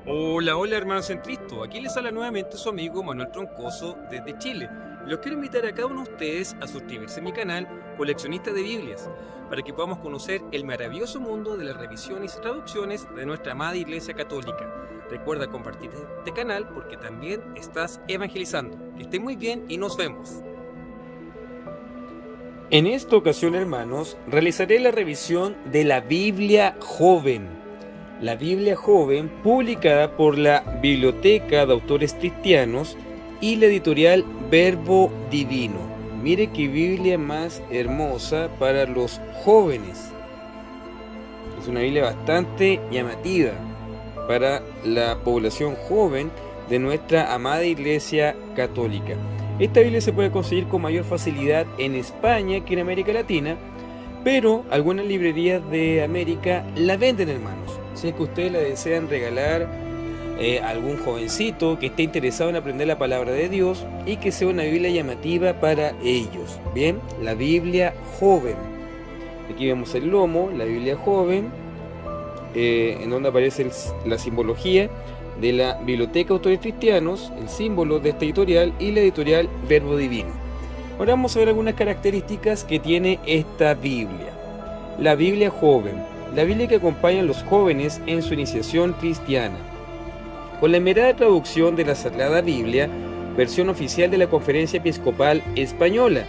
Hola, hola hermanos en Cristo, aquí les habla nuevamente su amigo Manuel Troncoso desde Chile. Los quiero invitar a cada uno de ustedes a suscribirse a mi canal Coleccionista de Biblias, para que podamos conocer el maravilloso mundo de las revisiones y traducciones de nuestra amada Iglesia Católica. Recuerda compartir este canal porque también estás evangelizando. Que esté muy bien y nos vemos. En esta ocasión, hermanos, realizaré la revisión de la Biblia Joven. La Biblia Joven, publicada por la Biblioteca de Autores Cristianos y la editorial Verbo Divino. Mire qué Biblia más hermosa para los jóvenes. Es una Biblia bastante llamativa para la población joven de nuestra amada Iglesia Católica. Esta Biblia se puede conseguir con mayor facilidad en España que en América Latina, pero algunas librerías de América la venden, hermanos. Si es que ustedes la desean regalar a algún jovencito que esté interesado en aprender la palabra de Dios y que sea una Biblia llamativa para ellos. Bien, la Biblia Joven. Aquí vemos el lomo, la Biblia Joven, en donde aparece la simbología de la Biblioteca de Autores Cristianos, el símbolo de esta editorial y la editorial Verbo Divino. Ahora vamos a ver algunas características que tiene esta Biblia. La Biblia Joven, la Biblia que acompaña a los jóvenes en su iniciación cristiana. Con la esmerada traducción de la Sagrada Biblia, versión oficial de la Conferencia Episcopal Española.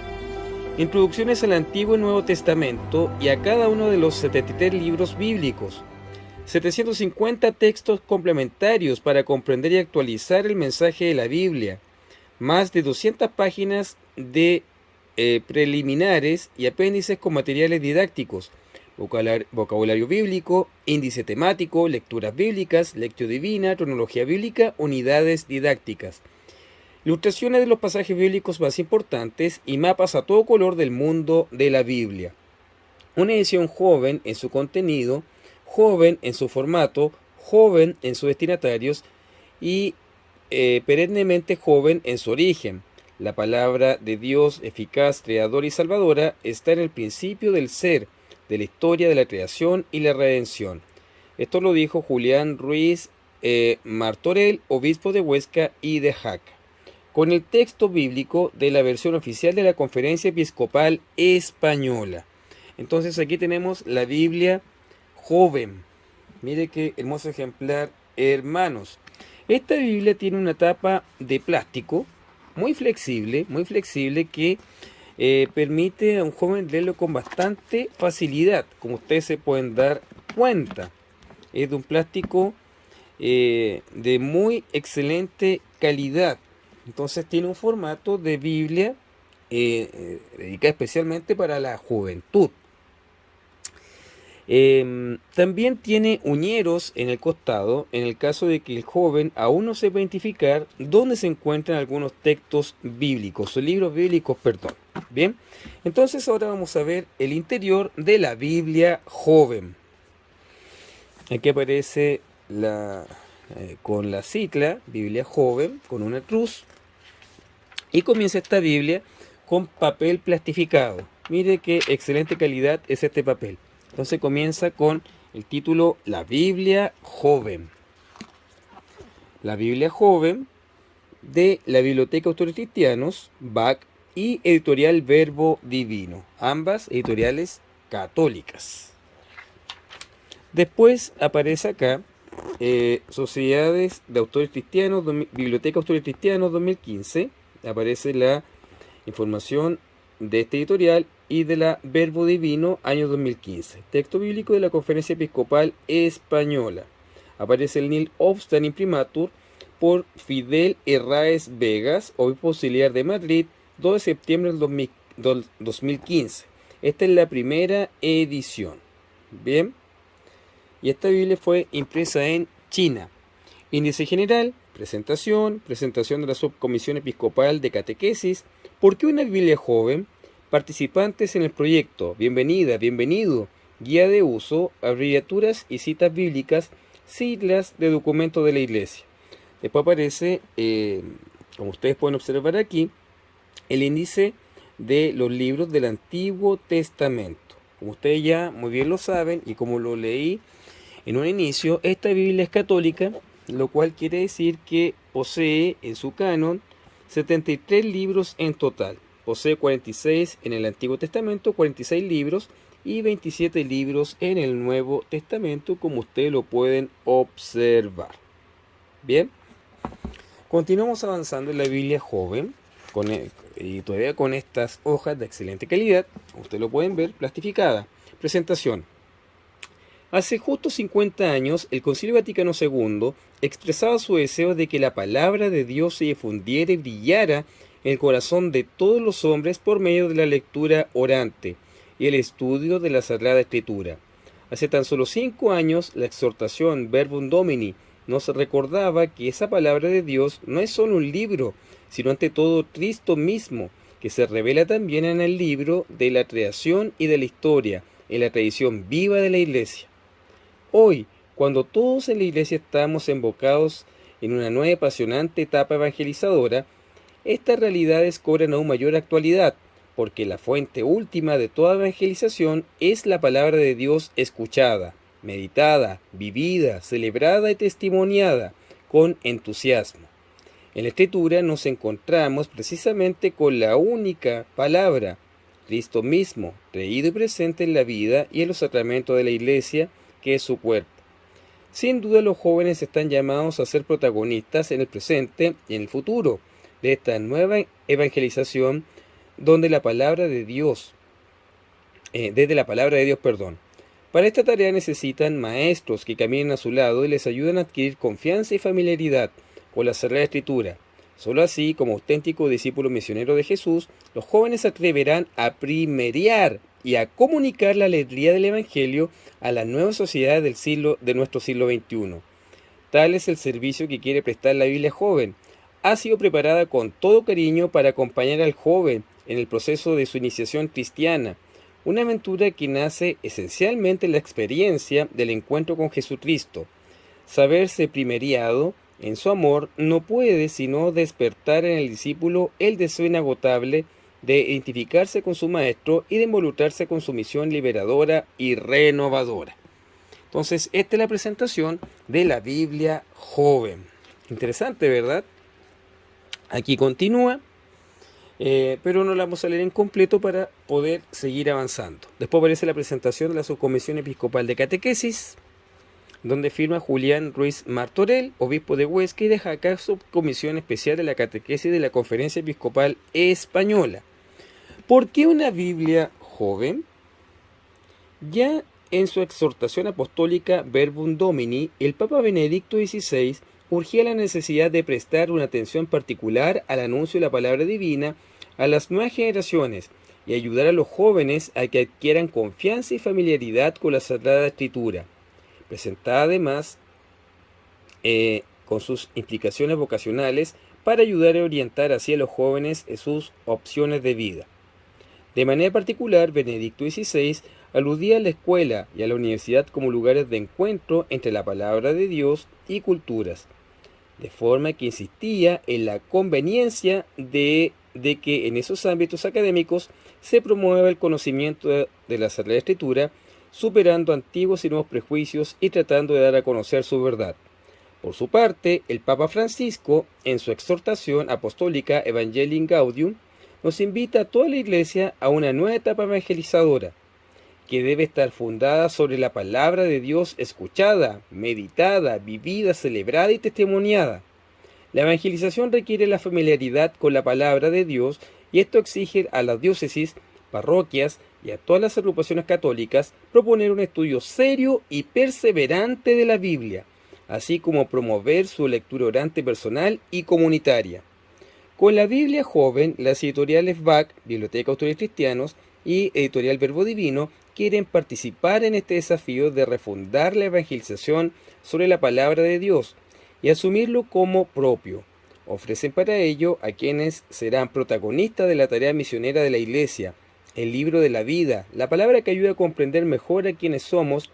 Introducciones al Antiguo y Nuevo Testamento y a cada uno de los 73 libros bíblicos. 750 textos complementarios para comprender y actualizar el mensaje de la Biblia. Más de 200 páginas de preliminares y apéndices con materiales didácticos, vocabulario bíblico, índice temático, lecturas bíblicas, lectio divina, cronología bíblica, unidades didácticas, ilustraciones de los pasajes bíblicos más importantes y mapas a todo color del mundo de la Biblia. Una edición joven en su contenido, joven en su formato, joven en sus destinatarios y perennemente joven en su origen. La palabra de Dios, eficaz, creadora y salvadora, está en el principio del ser, de la historia de la creación y la redención. Esto lo dijo Julián Ruiz Martorell, obispo de Huesca y de Jaca, con el texto bíblico de la versión oficial de la Conferencia Episcopal Española. Entonces aquí tenemos la Biblia Joven. Mire qué hermoso ejemplar, hermanos. Esta Biblia tiene una tapa de plástico muy flexible que permite a un joven leerlo con bastante facilidad, como ustedes se pueden dar cuenta. Es de un plástico de muy excelente calidad. Entonces tiene un formato de Biblia dedicada especialmente para la juventud. También tiene uñeros en el costado en el caso de que el joven aún no sepa identificar dónde se encuentran algunos textos bíblicos o libros bíblicos, perdón. Bien, entonces ahora vamos a ver el interior de la Biblia Joven. Aquí aparece con la cicla Biblia Joven con una cruz, y comienza esta Biblia con papel plastificado. Mire qué excelente calidad es este papel. Entonces comienza con el título La Biblia Joven. La Biblia Joven de la Biblioteca de Autores Cristianos, BAC, y editorial Verbo Divino, ambas editoriales católicas. Después aparece acá Sociedades de Autores Cristianos, Biblioteca de Autores Cristianos 2015. Aparece la información de este editorial y de la Verbo Divino, año 2015. Texto bíblico de la Conferencia Episcopal Española. Aparece el Nil Obstant Imprimatur por Fidel Herráez Vegas, obispo auxiliar de Madrid, 2 de septiembre del 2015. Esta es la primera edición. Bien. Y esta Biblia fue impresa en China. Índice general, presentación de la Subcomisión Episcopal de Catequesis. ¿Por qué una Biblia joven? Participantes en el proyecto. Bienvenida, bienvenido. Guía de uso, abreviaturas y citas bíblicas, siglas de documentos de la Iglesia. Después aparece, como ustedes pueden observar aquí, el índice de los libros del Antiguo Testamento. Como ustedes ya muy bien lo saben y como lo leí en un inicio, esta Biblia es católica, lo cual quiere decir que posee en su canon 73 libros en total. Posee 46 en el Antiguo Testamento, 46 libros y 27 libros en el Nuevo Testamento, como ustedes lo pueden observar. Bien, continuamos avanzando en la Biblia joven, y todavía con estas hojas de excelente calidad, ustedes lo pueden ver, plastificada. Presentación. Hace justo 50 años, el Concilio Vaticano II expresaba su deseo de que la palabra de Dios se difundiera y brillara en el corazón de todos los hombres por medio de la lectura orante y el estudio de la Sagrada Escritura. Hace tan solo 5 años, la exhortación Verbum Domini nos recordaba que esa palabra de Dios no es solo un libro, sino ante todo Cristo mismo, que se revela también en el libro de la creación y de la historia, en la tradición viva de la Iglesia. Hoy, cuando todos en la Iglesia estamos embocados en una nueva y apasionante etapa evangelizadora, estas realidades cobran aún mayor actualidad, porque la fuente última de toda evangelización es la palabra de Dios escuchada, meditada, vivida, celebrada y testimoniada con entusiasmo. En la Escritura nos encontramos precisamente con la única palabra, Cristo mismo, creído y presente en la vida y en los sacramentos de la Iglesia, que es su cuerpo. Sin duda los jóvenes están llamados a ser protagonistas en el presente y en el futuro de esta nueva evangelización desde la palabra de Dios. Para esta tarea necesitan maestros que caminen a su lado y les ayuden a adquirir confianza y familiaridad con la Sagrada Escritura. Solo así, como auténticos discípulos misioneros de Jesús, los jóvenes se atreverán a primerear y a comunicar la alegría del Evangelio a la nueva sociedad de nuestro siglo XXI. Tal es el servicio que quiere prestar la Biblia joven. Ha sido preparada con todo cariño para acompañar al joven en el proceso de su iniciación cristiana, una aventura que nace esencialmente en la experiencia del encuentro con Jesucristo. Saberse primereado en su amor no puede sino despertar en el discípulo el deseo inagotable de identificarse con su maestro y de involucrarse con su misión liberadora y renovadora. Entonces, esta es la presentación de la Biblia joven. Interesante, ¿verdad? Aquí continúa, pero no la vamos a leer en completo para poder seguir avanzando. Después aparece la presentación de la Subcomisión Episcopal de Catequesis, donde firma Julián Ruiz Martorell, obispo de Huesca, y de Jaca, Subcomisión Especial de la Catequesis de la Conferencia Episcopal Española. ¿Por qué una Biblia joven? Ya en su exhortación apostólica Verbum Domini, el Papa Benedicto XVI urgía la necesidad de prestar una atención particular al anuncio de la palabra divina a las nuevas generaciones y ayudar a los jóvenes a que adquieran confianza y familiaridad con la Sagrada Escritura, presentada además con sus implicaciones vocacionales para ayudar a orientar así a los jóvenes en sus opciones de vida. De manera particular, Benedicto XVI aludía a la escuela y a la universidad como lugares de encuentro entre la palabra de Dios y culturas, de forma que insistía en la conveniencia de que en esos ámbitos académicos se promueva el conocimiento de la Sagrada Escritura, superando antiguos y nuevos prejuicios y tratando de dar a conocer su verdad. Por su parte, el Papa Francisco, en su exhortación apostólica Evangelii Gaudium, nos invita a toda la Iglesia a una nueva etapa evangelizadora, que debe estar fundada sobre la palabra de Dios escuchada, meditada, vivida, celebrada y testimoniada. La evangelización requiere la familiaridad con la palabra de Dios y esto exige a las diócesis, parroquias y a todas las agrupaciones católicas proponer un estudio serio y perseverante de la Biblia, así como promover su lectura orante personal y comunitaria. Con la Biblia Joven, las editoriales BAC, Biblioteca Autores Cristianos, y Editorial Verbo Divino quieren participar en este desafío de refundar la evangelización sobre la palabra de Dios y asumirlo como propio. Ofrecen para ello a quienes serán protagonistas de la tarea misionera de la Iglesia, el libro de la vida, la palabra que ayuda a comprender mejor a quienes somos,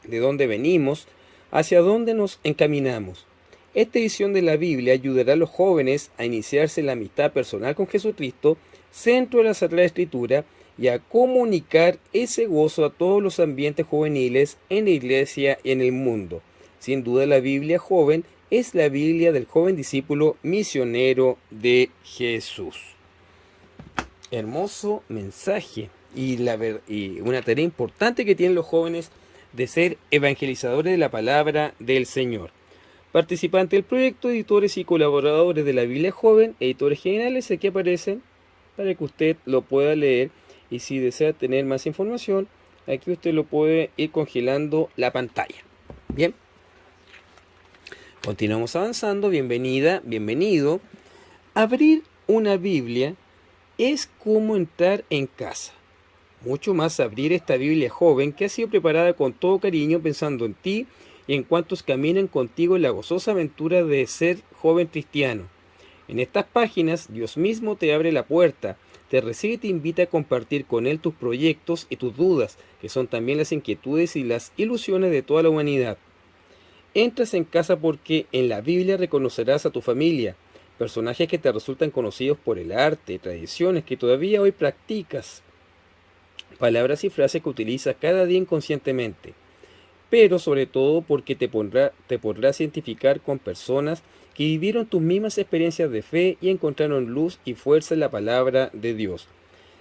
de dónde venimos, hacia dónde nos encaminamos. Esta edición de la Biblia ayudará a los jóvenes a iniciarse en la amistad personal con Jesucristo, centro de la Sagrada Escritura, y a comunicar ese gozo a todos los ambientes juveniles en la iglesia y en el mundo. Sin duda la Biblia joven es la Biblia del joven discípulo misionero de Jesús. Hermoso mensaje y una tarea importante que tienen los jóvenes de ser evangelizadores de la palabra del Señor. Participantes del proyecto, editores y colaboradores de la Biblia Joven, editores generales, aquí aparecen para que usted lo pueda leer, y si desea tener más información, aquí usted lo puede ir congelando la pantalla. Bien, continuamos avanzando. Bienvenida, bienvenido. Abrir una Biblia es como entrar en casa. Mucho más abrir esta Biblia joven que ha sido preparada con todo cariño pensando en ti y en cuantos caminan contigo en la gozosa aventura de ser joven cristiano. En estas páginas Dios mismo te abre la puerta, te recibe y te invita a compartir con Él tus proyectos y tus dudas, que son también las inquietudes y las ilusiones de toda la humanidad. Entras en casa porque en la Biblia reconocerás a tu familia, personajes que te resultan conocidos por el arte, tradiciones que todavía hoy practicas, palabras y frases que utilizas cada día inconscientemente, pero sobre todo porque te podrás identificar con personas que vivieron tus mismas experiencias de fe y encontraron luz y fuerza en la palabra de Dios.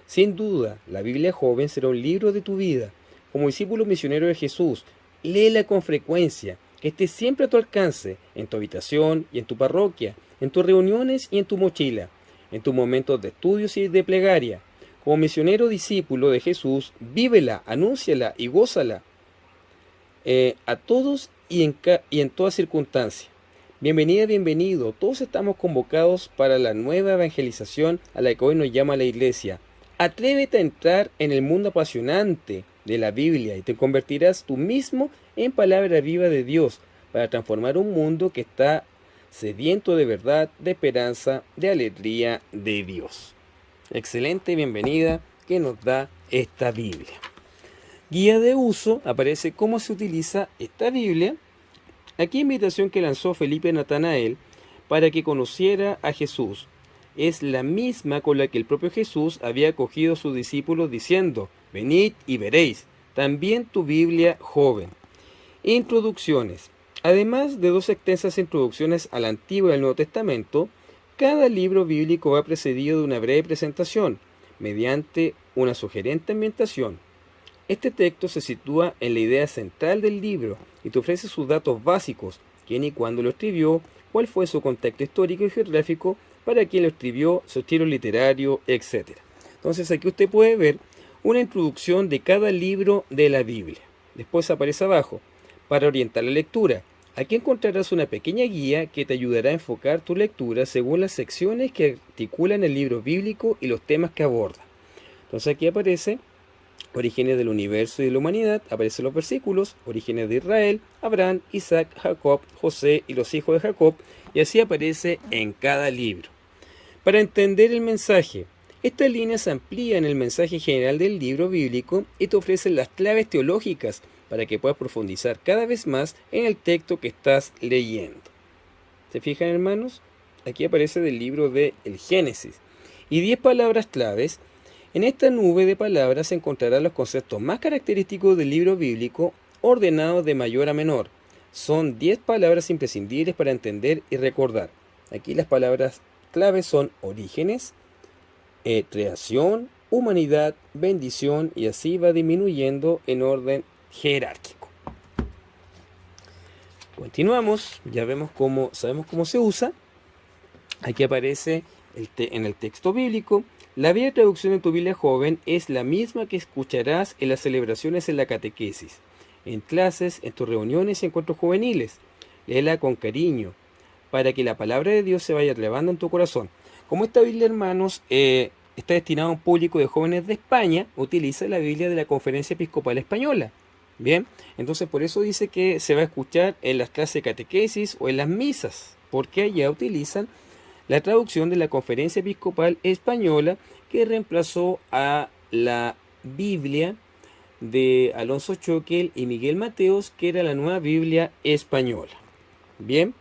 Sin duda, la Biblia joven será un libro de tu vida. Como discípulo misionero de Jesús, léela con frecuencia, que esté siempre a tu alcance, en tu habitación y en tu parroquia, en tus reuniones y en tu mochila, en tus momentos de estudios y de plegaria. Como misionero discípulo de Jesús, vívela, anúnciala y gózala a todos y en toda circunstancia. Bienvenida, bienvenido. Todos estamos convocados para la nueva evangelización a la que hoy nos llama la Iglesia. Atrévete a entrar en el mundo apasionante de la Biblia y te convertirás tú mismo en palabra viva de Dios para transformar un mundo que está sediento de verdad, de esperanza, de alegría de Dios. Excelente bienvenida que nos da esta Biblia. Guía de uso, aparece cómo se utiliza esta Biblia. Aquí invitación que lanzó Felipe Natanael para que conociera a Jesús. Es la misma con la que el propio Jesús había acogido a sus discípulos diciendo: venid y veréis, también tu Biblia joven. Introducciones. Además de dos extensas introducciones al Antiguo y al Nuevo Testamento, cada libro bíblico va precedido de una breve presentación, mediante una sugerente ambientación. Este texto se sitúa en la idea central del libro y te ofrece sus datos básicos, quién y cuándo lo escribió, cuál fue su contexto histórico y geográfico, para quién lo escribió, su estilo literario, etc. Entonces aquí usted puede ver una introducción de cada libro de la Biblia. Después aparece abajo, para orientar la lectura. Aquí encontrarás una pequeña guía que te ayudará a enfocar tu lectura según las secciones que articulan el libro bíblico y los temas que aborda. Entonces aquí aparece orígenes del universo y de la humanidad, aparecen los versículos, orígenes de Israel, Abraham, Isaac, Jacob, José y los hijos de Jacob, y así aparece en cada libro. Para entender el mensaje, estas líneas amplían el mensaje general del libro bíblico y te ofrecen las claves teológicas para que puedas profundizar cada vez más en el texto que estás leyendo. ¿Se fijan, hermanos? Aquí aparece del libro de el Génesis. Y 10 palabras claves. En esta nube de palabras se encontrarán los conceptos más característicos del libro bíblico, ordenados de mayor a menor. Son 10 palabras imprescindibles para entender y recordar. Aquí las palabras claves son orígenes, creación, humanidad, bendición, y así va disminuyendo en orden jerárquico. Continuamos, ya sabemos cómo se usa. Aquí aparece en el texto bíblico. La bella traducción de tu Biblia joven es la misma que escucharás en las celebraciones en la catequesis, en clases, en tus reuniones y encuentros juveniles. léela con cariño, para que la palabra de Dios se vaya elevando en tu corazón. Como esta Biblia, hermanos, está destinada a un público de jóvenes de España, utiliza la Biblia de la Conferencia Episcopal Española. Bien, entonces por eso dice que se va a escuchar en las clases de catequesis o en las misas, porque allá utilizan la traducción de la Conferencia Episcopal Española, que reemplazó a la Biblia de Alonso Choquel y Miguel Mateos, que era la nueva Biblia española. Bien,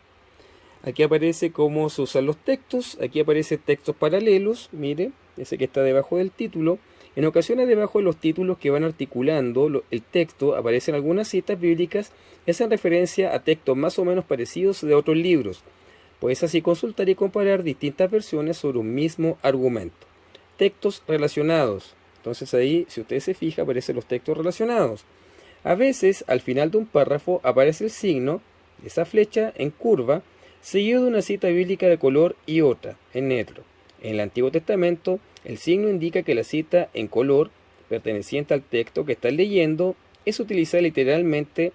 aquí aparece cómo se usan los textos, aquí aparecen textos paralelos, mire, ese que está debajo del título. En ocasiones debajo de los títulos que van articulando el texto aparecen algunas citas bíblicas que hacen referencia a textos más o menos parecidos de otros libros. Puedes así consultar y comparar distintas versiones sobre un mismo argumento. Textos relacionados. Entonces ahí, si usted se fija, aparecen los textos relacionados. A veces, al final de un párrafo, aparece el signo, esa flecha en curva, seguido de una cita bíblica de color y otra, en negro. En el Antiguo Testamento, el signo indica que la cita en color, perteneciente al texto que estás leyendo, es utilizada literalmente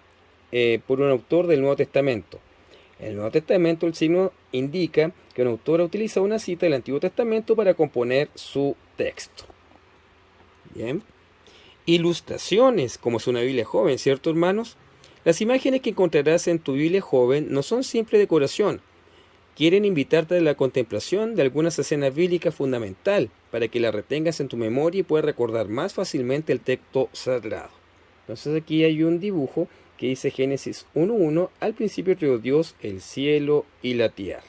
por un autor del Nuevo Testamento. En el Nuevo Testamento, el signo indica que un autor ha utilizado una cita del Antiguo Testamento para componer su texto. Bien. Ilustraciones, como es una Biblia joven, ¿cierto, hermanos? Las imágenes que encontrarás en tu Biblia joven no son simple decoración. Quieren invitarte a la contemplación de algunas escenas bíblicas fundamental para que las retengas en tu memoria y puedas recordar más fácilmente el texto sagrado. Entonces aquí hay un dibujo que dice Génesis 1:1, al principio creó Dios el cielo y la tierra.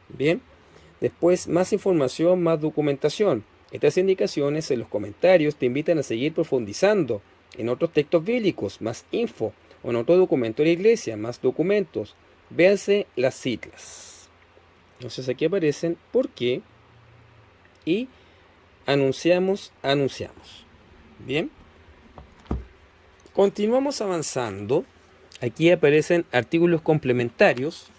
Bien, después más información, más documentación. Estas indicaciones en los comentarios te invitan a seguir profundizando en otros textos bíblicos, más info, o en otro documento de la iglesia, más documentos. Véanse las citas. Entonces aquí aparecen por qué y anunciamos. Bien. Continuamos avanzando. Aquí aparecen artículos complementarios.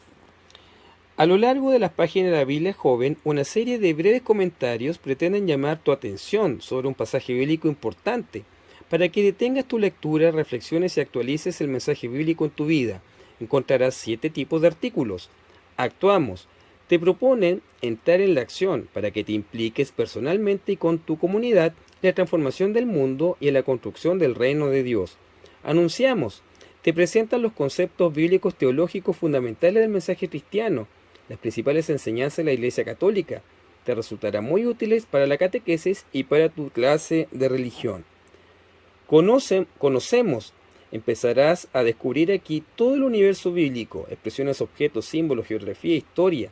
A lo largo de las páginas de la Biblia joven, una serie de breves comentarios pretenden llamar tu atención sobre un pasaje bíblico importante, para que detengas tu lectura, reflexiones y actualices el mensaje bíblico en tu vida. Encontrarás 7 tipos de artículos. Actuamos. Te proponen entrar en la acción para que te impliques personalmente y con tu comunidad en la transformación del mundo y en la construcción del reino de Dios. Anunciamos. Te presentan los conceptos bíblicos teológicos fundamentales del mensaje cristiano, las principales enseñanzas de la Iglesia Católica. Te resultarán muy útiles para la catequesis y para tu clase de religión. Conocemos. Empezarás a descubrir aquí todo el universo bíblico, expresiones, objetos, símbolos, geografía, historia.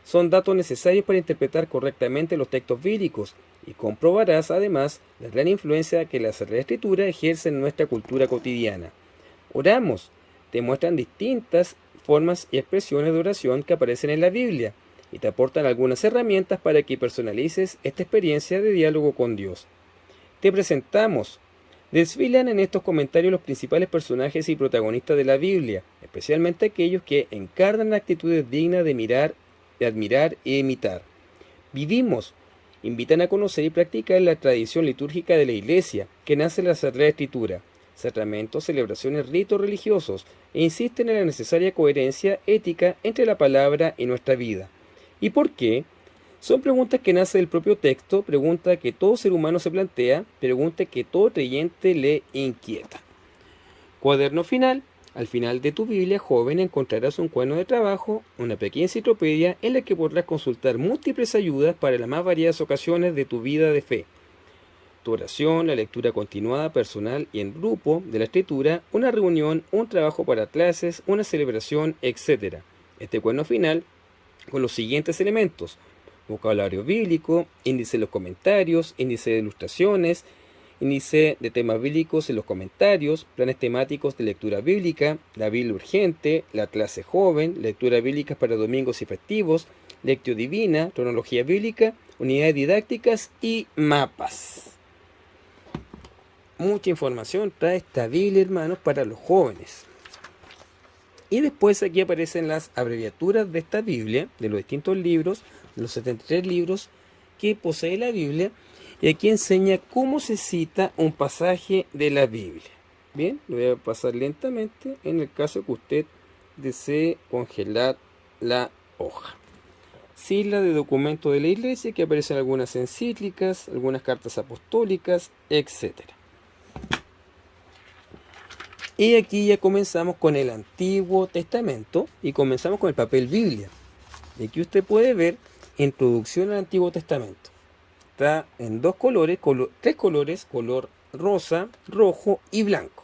Son datos necesarios para interpretar correctamente los textos bíblicos y comprobarás además la gran influencia que la Sagrada Escritura ejerce en nuestra cultura cotidiana. Oramos. Te muestran distintas formas y expresiones de oración que aparecen en la Biblia y te aportan algunas herramientas para que personalices esta experiencia de diálogo con Dios. Te presentamos. Desfilan en estos comentarios los principales personajes y protagonistas de la Biblia, especialmente aquellos que encarnan actitudes dignas de admirar e imitar. Vivimos. Invitan a conocer y practicar la tradición litúrgica de la Iglesia, que nace en la Sagrada Escritura, sacramentos, celebraciones, ritos religiosos, e insisten en la necesaria coherencia ética entre la palabra y nuestra vida. ¿Y por qué? Son preguntas que nacen del propio texto, preguntas que todo ser humano se plantea, preguntas que todo creyente le inquieta. Cuaderno final. Al final de tu Biblia joven encontrarás un cuaderno de trabajo, una pequeña enciclopedia en la que podrás consultar múltiples ayudas para las más variadas ocasiones de tu vida de fe. Tu oración, la lectura continuada, personal y en grupo de la escritura, una reunión, un trabajo para clases, una celebración, etc. Este cuaderno final con los siguientes elementos: vocabulario bíblico, índice de los comentarios, índice de ilustraciones, índice de temas bíblicos en los comentarios, planes temáticos de lectura bíblica, la Biblia urgente, la clase joven, lectura bíblica para domingos y festivos, lectio divina, cronología bíblica, unidades didácticas y mapas. Mucha información trae esta Biblia, hermanos, para los jóvenes. Y después aquí aparecen las abreviaturas de esta Biblia, de los distintos libros, de los 73 libros que posee la Biblia, y aquí enseña cómo se cita un pasaje de la Biblia. Bien, lo voy a pasar lentamente en el caso que usted desee congelar la hoja. Sigla de documento de la Iglesia que aparecen algunas encíclicas, algunas cartas apostólicas, etc. Y aquí ya comenzamos con el Antiguo Testamento y comenzamos con el papel Biblia. Y aquí usted puede ver Introducción al Antiguo Testamento. Está en dos colores, tres colores, color rosa, rojo y blanco.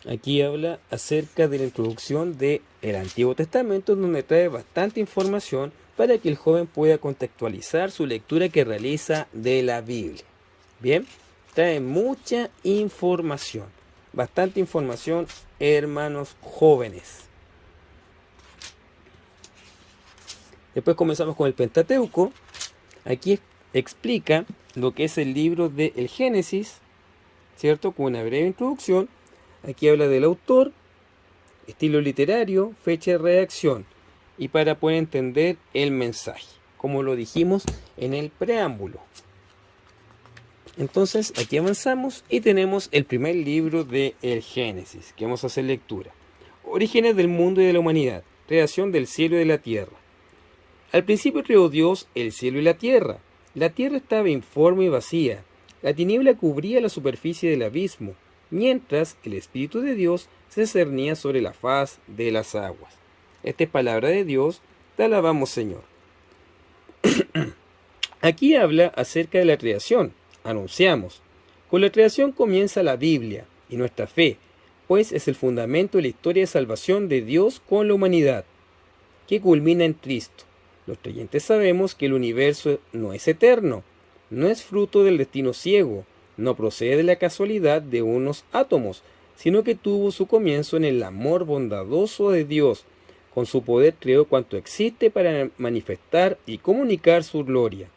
Aquí habla acerca de la introducción del Antiguo Testamento, donde trae bastante información para que el joven pueda contextualizar su lectura que realiza de la Biblia. Bien, trae mucha información, bastante información, hermanos jóvenes. Después comenzamos con el Pentateuco. Aquí explica lo que es el libro del Génesis, ¿cierto? Con una breve introducción. Aquí habla del autor, estilo literario, fecha de redacción y para poder entender el mensaje, como lo dijimos en el preámbulo. Entonces aquí avanzamos y tenemos el primer libro del Génesis, que vamos a hacer lectura. Orígenes del mundo y de la humanidad, creación del cielo y de la tierra. Al principio creó Dios el cielo y la tierra. La tierra estaba informe y vacía. La tiniebla cubría la superficie del abismo, mientras el Espíritu de Dios se cernía sobre la faz de las aguas. Esta es palabra de Dios, te alabamos, Señor. Aquí habla acerca de la creación. Anunciamos. Con la creación comienza la Biblia y nuestra fe, pues es el fundamento de la historia de salvación de Dios con la humanidad, que culmina en Cristo. Los creyentes sabemos que el universo no es eterno, no es fruto del destino ciego, no procede de la casualidad de unos átomos, sino que tuvo su comienzo en el amor bondadoso de Dios. Con su poder creó cuanto existe para manifestar y comunicar su gloria.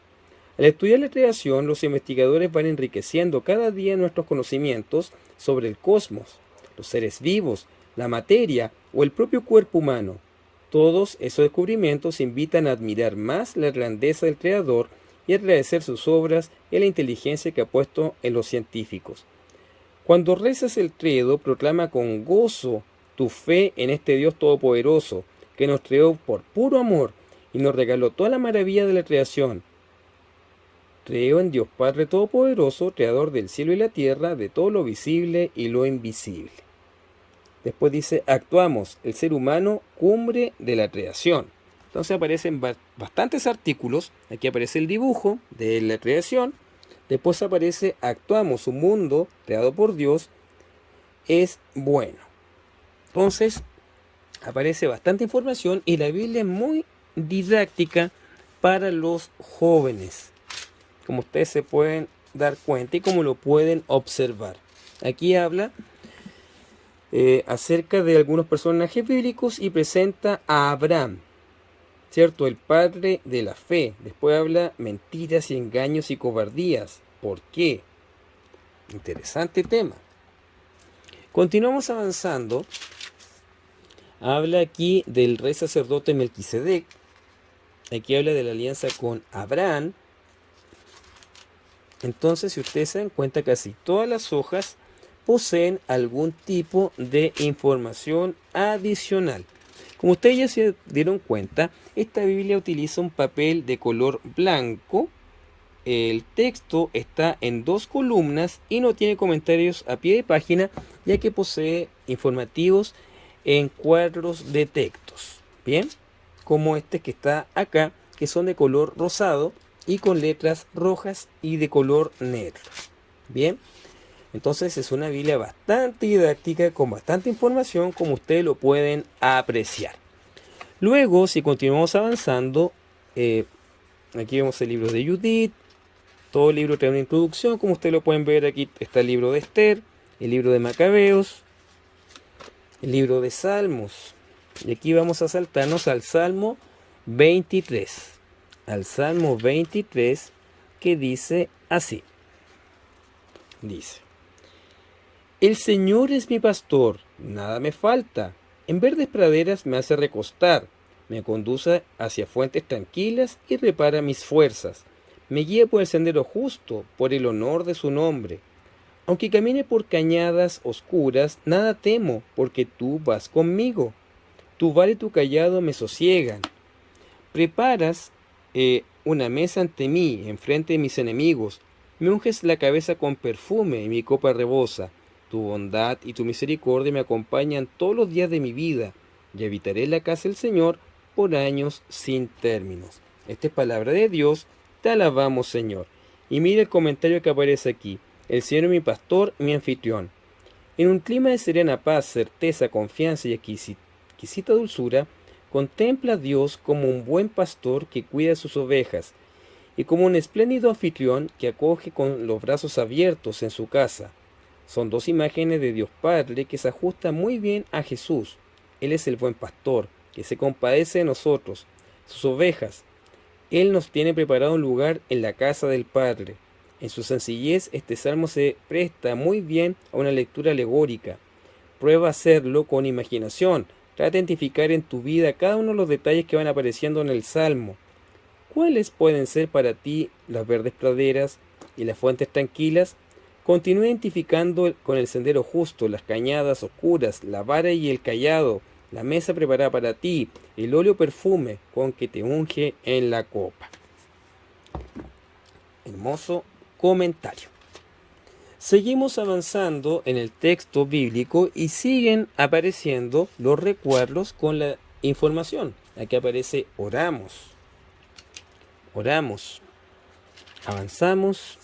Al estudiar la creación, los investigadores van enriqueciendo cada día nuestros conocimientos sobre el cosmos, los seres vivos, la materia o el propio cuerpo humano. Todos esos descubrimientos invitan a admirar más la grandeza del Creador y agradecer sus obras y la inteligencia que ha puesto en los científicos. Cuando rezas el credo, proclama con gozo tu fe en este Dios todopoderoso, que nos creó por puro amor y nos regaló toda la maravilla de la creación. Creo en Dios Padre Todopoderoso, Creador del cielo y la tierra, de todo lo visible y lo invisible. Después dice, actuamos, el ser humano, cumbre de la creación. Entonces aparecen bastantes artículos. Aquí aparece el dibujo de la creación. Después aparece, actuamos, un mundo creado por Dios es bueno. Entonces aparece bastante información y la Biblia es muy didáctica para los jóvenes, como ustedes se pueden dar cuenta y como lo pueden observar. Aquí habla acerca de algunos personajes bíblicos y presenta a Abraham, ¿cierto? El padre de la fe. Después habla mentiras y engaños y cobardías. ¿Por qué? Interesante tema. Continuamos avanzando. Habla aquí del rey sacerdote Melquisedec. Aquí habla de la alianza con Abraham. Entonces, si ustedes se dan cuenta, casi todas las hojas poseen algún tipo de información adicional. Como ustedes ya se dieron cuenta, esta Biblia utiliza un papel de color blanco. El texto está en 2 columnas y no tiene comentarios a pie de página, ya que posee informativos en cuadros de textos. Bien, como este que está acá, que son de color rosado y con letras rojas y de color negro. Bien, entonces es una Biblia bastante didáctica, con bastante información, como ustedes lo pueden apreciar. Luego, si continuamos avanzando, aquí vemos el libro de Judith. Todo el libro trae una introducción, como ustedes lo pueden ver. Aquí está el libro de Esther, el libro de Macabeos, el libro de Salmos. Y aquí vamos a saltarnos al Salmo 23. Al Salmo 23, que dice así. Dice: El Señor es mi pastor, nada me falta. En verdes praderas me hace recostar, me conduce hacia fuentes tranquilas y repara mis fuerzas. Me guía por el sendero justo, por el honor de su nombre. Aunque camine por cañadas oscuras, nada temo, porque tú vas conmigo. Tu vara y tu cayado me sosiegan. Preparas una mesa ante mí, enfrente de mis enemigos. Me unges la cabeza con perfume y mi copa rebosa. Tu bondad y tu misericordia me acompañan todos los días de mi vida, y habitaré en la casa del Señor por años sin términos. Esta es palabra de Dios, te alabamos, Señor. Y mira el comentario que aparece aquí. El Señor es mi pastor y mi anfitrión. En un clima de serena paz, certeza, confianza y exquisita dulzura, contempla a Dios como un buen pastor que cuida sus ovejas, y como un espléndido anfitrión que acoge con los brazos abiertos en su casa. Son dos imágenes de Dios Padre que se ajustan muy bien a Jesús. Él es el buen pastor, que se compadece de nosotros, sus ovejas. Él nos tiene preparado un lugar en la casa del Padre. En su sencillez, este salmo se presta muy bien a una lectura alegórica. Prueba a hacerlo con imaginación. Trata de identificar en tu vida cada uno de los detalles que van apareciendo en el salmo. ¿Cuáles pueden ser para ti las verdes praderas y las fuentes tranquilas? Continúa identificando con el sendero justo, las cañadas oscuras, la vara y el cayado, la mesa preparada para ti, el óleo perfume con que te unge en la copa. Hermoso comentario. Seguimos avanzando en el texto bíblico y siguen apareciendo los recuerdos con la información. Aquí aparece oramos. Oramos. Avanzamos.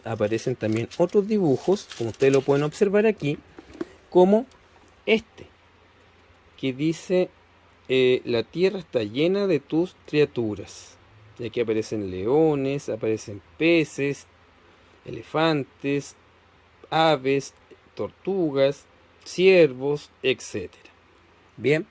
Aparecen también otros dibujos, como ustedes lo pueden observar aquí, como este, que dice, la tierra está llena de tus criaturas. Y aquí aparecen leones, aparecen peces, elefantes, aves, tortugas, ciervos, etc. Bien.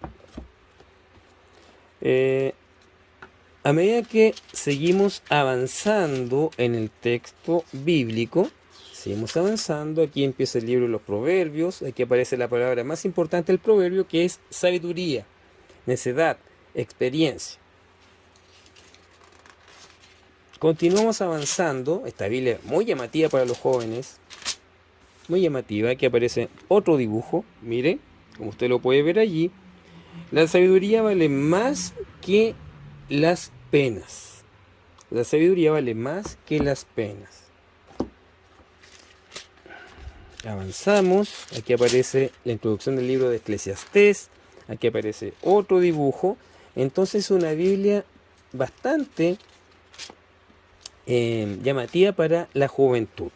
A medida que seguimos avanzando en el texto bíblico, seguimos avanzando, aquí empieza el libro de los proverbios, aquí aparece la palabra más importante del proverbio, que es sabiduría, necedad, experiencia. Continuamos avanzando, esta Biblia es muy llamativa para los jóvenes, muy llamativa, aquí aparece otro dibujo, mire, como usted lo puede ver allí, la sabiduría vale más que las penas. La sabiduría vale más que las penas. Avanzamos, aquí aparece la introducción del libro de Eclesiastés, aquí aparece otro dibujo, entonces una Biblia bastante llamativa para la juventud.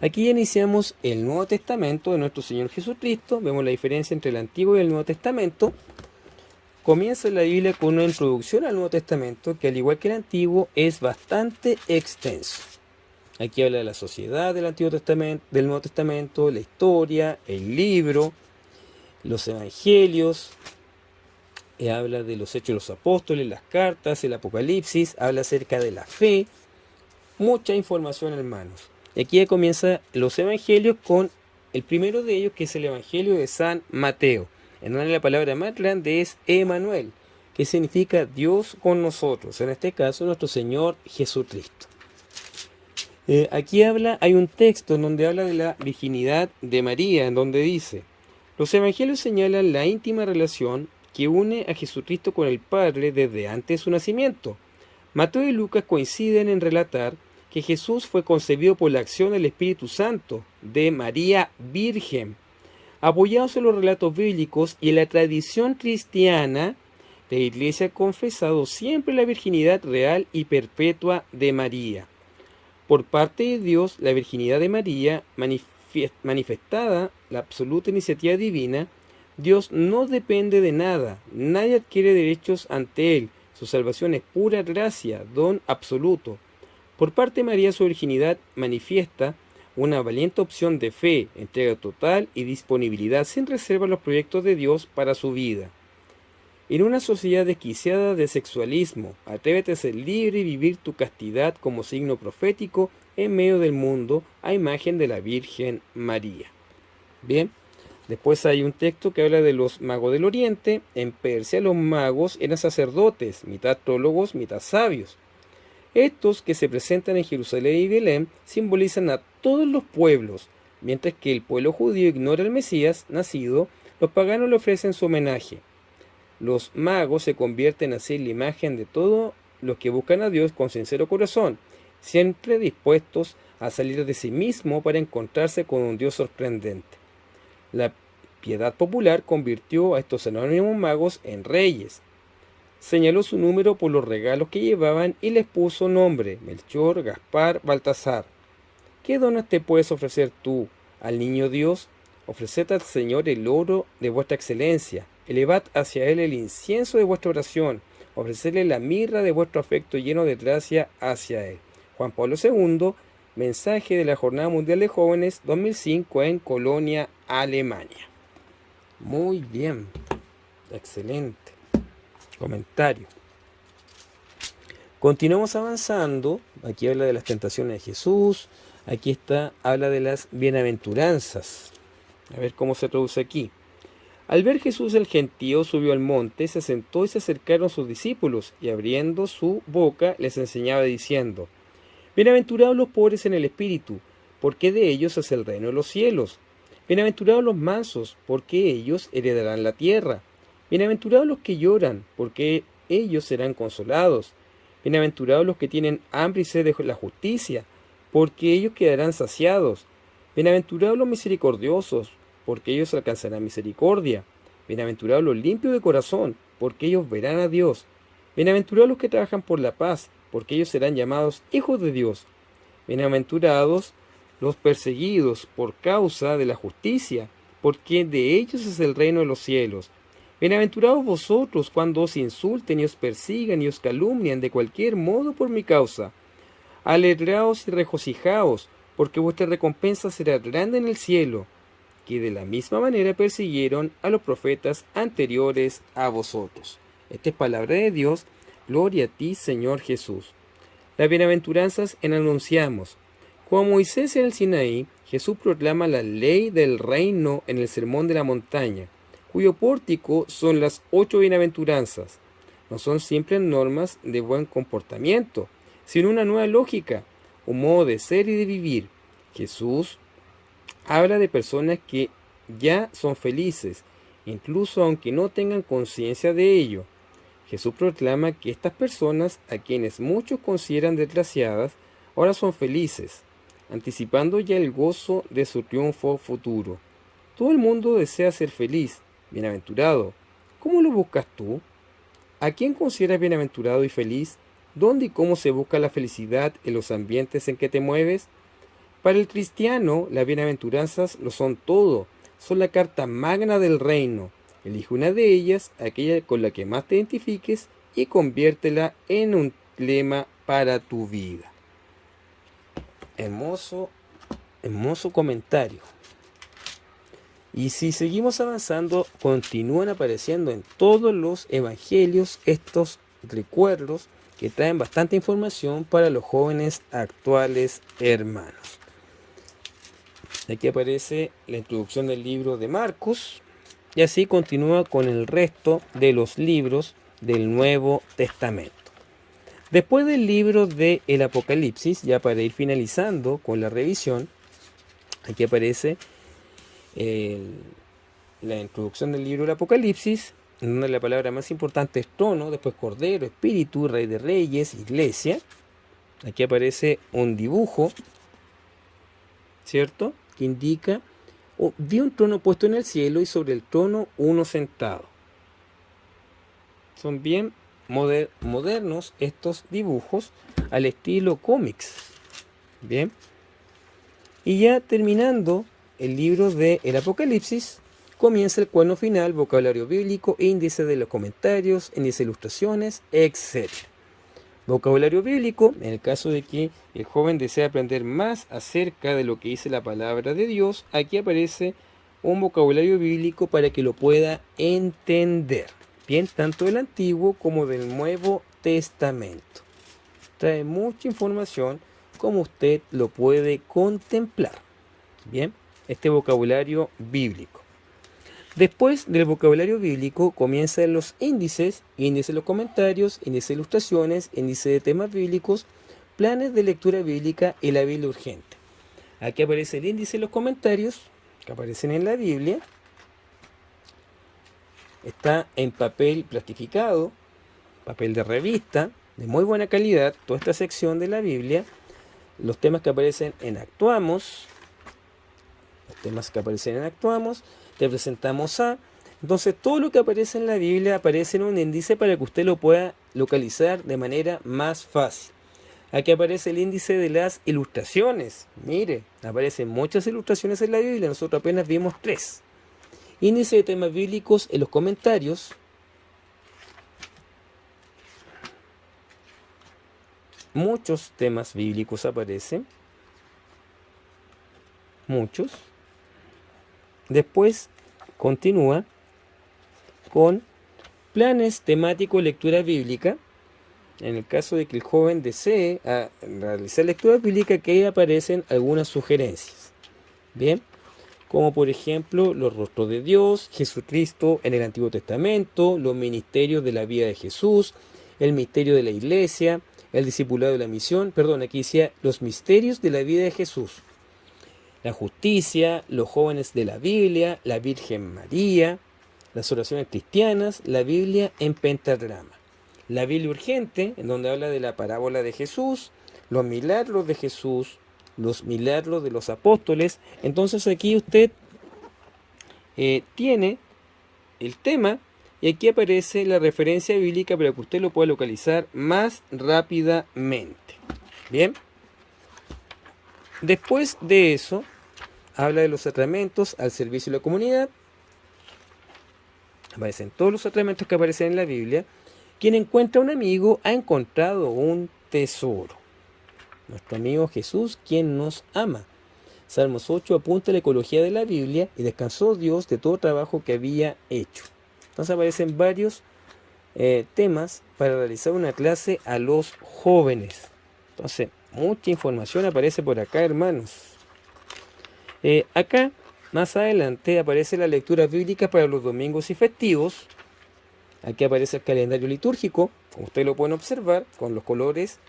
Aquí ya iniciamos el Nuevo Testamento de nuestro Señor Jesucristo, vemos la diferencia entre el Antiguo y el Nuevo Testamento. Comienza la Biblia con una introducción al Nuevo Testamento que, al igual que el Antiguo, es bastante extenso. Aquí habla de la sociedad del Nuevo Testamento, la historia, el libro, los evangelios, habla de los hechos de los apóstoles, las cartas, el Apocalipsis, habla acerca de la fe, mucha información, hermanos. Y aquí ya comienza los evangelios con el primero de ellos, que es el Evangelio de San Mateo, en donde la palabra más grande es Emmanuel, que significa Dios con nosotros, en este caso nuestro Señor Jesucristo. Aquí hay un texto en donde habla de la virginidad de María, en donde dice: los evangelios señalan la íntima relación que une a Jesucristo con el Padre desde antes de su nacimiento. Mateo y Lucas coinciden en relatar que Jesús fue concebido por la acción del Espíritu Santo de María Virgen. Apoyados en los relatos bíblicos y en la tradición cristiana, la Iglesia ha confesado siempre la virginidad real y perpetua de María. Por parte de Dios, la virginidad de María, manifestada la absoluta iniciativa divina, Dios no depende de nada, nadie adquiere derechos ante Él, su salvación es pura gracia, don absoluto. Por parte de María, su virginidad manifiesta una valiente opción de fe, entrega total y disponibilidad sin reserva a los proyectos de Dios para su vida. En una sociedad desquiciada de sexualismo, atrévete a ser libre y vivir tu castidad como signo profético en medio del mundo a imagen de la Virgen María. Bien, después hay un texto que habla de los magos del Oriente. En Persia los magos eran sacerdotes, mitad astrólogos, mitad sabios. Estos que se presentan en Jerusalén y Belén simbolizan a todos los pueblos. Mientras que el pueblo judío ignora al Mesías nacido, los paganos le ofrecen su homenaje. Los magos se convierten así en la imagen de todos los que buscan a Dios con sincero corazón, siempre dispuestos a salir de sí mismo para encontrarse con un Dios sorprendente. La piedad popular convirtió a estos anónimos magos en reyes. Señaló su número por los regalos que llevaban y les puso nombre: Melchor, Gaspar, Baltasar. ¿Qué dones te puedes ofrecer tú al niño Dios? Ofreced al Señor el oro de vuestra excelencia, elevad hacia Él el incienso de vuestra oración, ofrecedle la mirra de vuestro afecto lleno de gracia hacia Él. Juan Pablo II, mensaje de la Jornada Mundial de Jóvenes 2005 en Colonia, Alemania. Muy bien, excelente comentario. Continuamos avanzando. Aquí habla de las tentaciones de Jesús. Aquí habla de las bienaventuranzas. A ver cómo se traduce aquí. Al ver Jesús el gentío subió al monte, se sentó y se acercaron sus discípulos, y abriendo su boca les enseñaba diciendo: Bienaventurados los pobres en el espíritu, porque de ellos es el reino de los cielos. Bienaventurados los mansos, porque ellos heredarán la tierra. Bienaventurados los que lloran, porque ellos serán consolados. Bienaventurados los que tienen hambre y sed de la justicia, porque ellos quedarán saciados. Bienaventurados los misericordiosos, porque ellos alcanzarán misericordia. Bienaventurados los limpios de corazón, porque ellos verán a Dios. Bienaventurados los que trabajan por la paz, porque ellos serán llamados hijos de Dios. Bienaventurados los perseguidos por causa de la justicia, porque de ellos es el reino de los cielos. Bienaventurados vosotros cuando os insulten y os persigan y os calumnien de cualquier modo por mi causa. Alegraos y regocijaos, porque vuestra recompensa será grande en el cielo, que de la misma manera persiguieron a los profetas anteriores a vosotros. Esta es palabra de Dios. Gloria a ti, Señor Jesús. Las bienaventuranzas enunciamos. Como Moisés en el Sinaí, Jesús proclama la ley del reino en el Sermón de la Montaña, cuyo pórtico son las 8 bienaventuranzas. No son simples normas de buen comportamiento, sino una nueva lógica, un modo de ser y de vivir. Jesús habla de personas que ya son felices, incluso aunque no tengan conciencia de ello. Jesús proclama que estas personas, a quienes muchos consideran desgraciadas, ahora son felices, anticipando ya el gozo de su triunfo futuro. Todo el mundo desea ser feliz, bienaventurado. ¿Cómo lo buscas tú? ¿A quién consideras bienaventurado y feliz? ¿Dónde y cómo se busca la felicidad en los ambientes en que te mueves? Para el cristiano, las bienaventuranzas lo son todo, son la carta magna del reino. Elige una de ellas, aquella con la que más te identifiques, y conviértela en un lema para tu vida. Hermoso comentario. Y si seguimos avanzando, continúan apareciendo en todos los evangelios estos recuerdos que traen bastante información para los jóvenes actuales hermanos. Aquí aparece la introducción del libro de Marcos, y así continúa con el resto de los libros del Nuevo Testamento. Después del libro del Apocalipsis, ya para ir finalizando con la revisión, aquí aparece la introducción del libro del Apocalipsis, en donde la palabra más importante es trono, después cordero, espíritu, rey de reyes, iglesia. Aquí aparece un dibujo, ¿cierto?, que indica: vi un trono puesto en el cielo y sobre el trono uno sentado. Son bien modernos estos dibujos al estilo cómics. Bien. Y ya terminando el libro del Apocalipsis, comienza el cuaderno final, vocabulario bíblico, índice de los comentarios, índice de ilustraciones, etc. Vocabulario bíblico, en el caso de que el joven desea aprender más acerca de lo que dice la palabra de Dios, aquí aparece un vocabulario bíblico para que lo pueda entender. Bien, tanto del Antiguo como del Nuevo Testamento. Trae mucha información como usted lo puede contemplar. Bien, este vocabulario bíblico. Después del vocabulario bíblico comienzan los índices, índice de los comentarios, índice de ilustraciones, índice de temas bíblicos, planes de lectura bíblica y la Biblia urgente. Aquí aparece el índice de los comentarios que aparecen en la Biblia. Está en papel plastificado, papel de revista, de muy buena calidad, toda esta sección de la Biblia. Los temas que aparecen en Actuamos, te presentamos a. Entonces todo lo que aparece en la Biblia aparece en un índice para que usted lo pueda localizar de manera más fácil. Aquí aparece el índice de las ilustraciones. Mire, aparecen muchas ilustraciones en la Biblia, nosotros apenas vimos 3. Índice de temas bíblicos en los comentarios. Muchos temas bíblicos aparecen. Muchos. Después continúa con planes temáticos de lectura bíblica. En el caso de que el joven desee realizar lectura bíblica, que ahí aparecen algunas sugerencias. Bien, como por ejemplo los rostros de Dios, Jesucristo en el Antiguo Testamento, los ministerios de la vida de Jesús, el misterio de la iglesia, el discipulado de la misión, aquí decía los misterios de la vida de Jesús, la justicia, los jóvenes de la Biblia, la Virgen María, las oraciones cristianas, la Biblia en pentagrama. La Biblia urgente, en donde habla de la parábola de Jesús, los milagros de Jesús, los milagros de los apóstoles. Entonces aquí usted tiene el tema y aquí aparece la referencia bíblica para que usted lo pueda localizar más rápidamente. Bien. Después de eso, habla de los sacramentos al servicio de la comunidad. Aparecen todos los sacramentos que aparecen en la Biblia. Quien encuentra un amigo ha encontrado un tesoro. Nuestro amigo Jesús, quien nos ama. Salmos 8 apunta a la ecología de la Biblia y descansó Dios de todo trabajo que había hecho. Entonces aparecen varios temas para realizar una clase a los jóvenes. Entonces, mucha información aparece por acá, hermanos. Acá, más adelante, aparece la lectura bíblica para los domingos y festivos. Aquí aparece el calendario litúrgico, como ustedes lo pueden observar, con los colores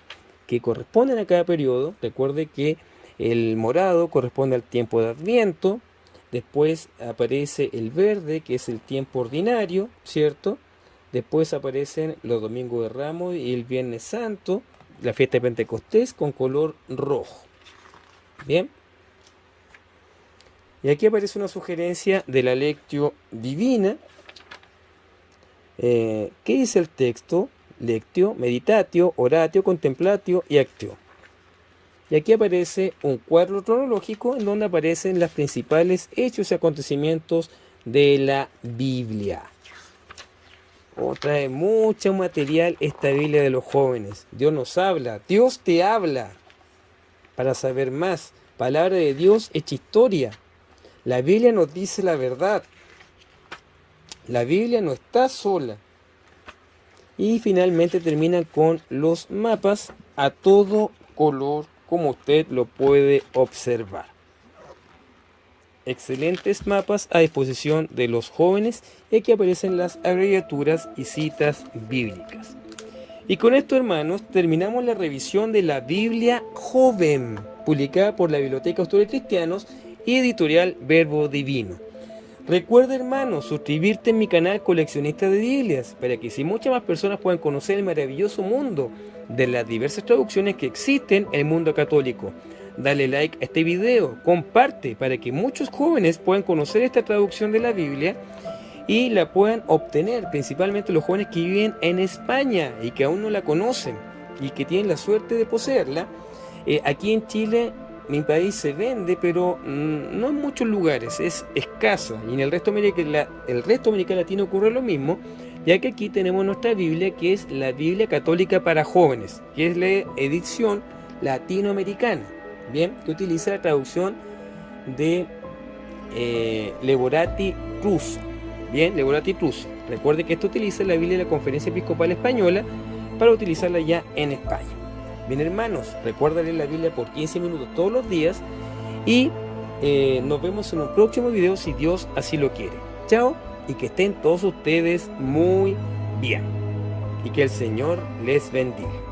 que corresponden a cada periodo. Recuerde que el morado corresponde al tiempo de Adviento. Después aparece el verde, que es el tiempo ordinario, ¿cierto? Después aparecen los domingos de Ramos y el Viernes Santo, la fiesta de Pentecostés con color rojo. Bien. Y aquí aparece una sugerencia de la Lectio Divina. ¿Qué dice el texto? Lectio, meditatio, oratio, contemplatio y actio. Y aquí aparece un cuadro cronológico en donde aparecen los principales hechos y acontecimientos de la Biblia. Trae mucho material esta Biblia de los jóvenes. Dios nos habla, Dios te habla para saber más. Palabra de Dios hecha historia. La Biblia nos dice la verdad. La Biblia no está sola. Y finalmente termina con los mapas a todo color, como usted lo puede observar. Excelentes mapas a disposición de los jóvenes y aquí aparecen las abreviaturas y citas bíblicas. Y con esto, hermanos, terminamos la revisión de la Biblia Joven, publicada por la Biblioteca Autores Cristianos y editorial Verbo Divino. Recuerda, hermanos, suscribirte en mi canal Coleccionista de Biblias para que así muchas más personas puedan conocer el maravilloso mundo de las diversas traducciones que existen en el mundo católico. Dale like a este video, comparte para que muchos jóvenes puedan conocer esta traducción de la Biblia y la puedan obtener, principalmente los jóvenes que viven en España y que aún no la conocen y que tienen la suerte de poseerla. Aquí en Chile, mi país, se vende, pero no en muchos lugares, es escasa. Y en el resto de América Latina ocurre lo mismo, ya que aquí tenemos nuestra Biblia, que es la Biblia Católica para Jóvenes, que es la edición latinoamericana, bien, que utiliza la traducción de Levorati Russo. Bien, Levorati Russo. Recuerde que esto utiliza la Biblia de la Conferencia Episcopal Española para utilizarla ya en España. Bien, hermanos, recuerda leer la Biblia por 15 minutos todos los días y nos vemos en un próximo video si Dios así lo quiere. Chao, y que estén todos ustedes muy bien. Y que el Señor les bendiga.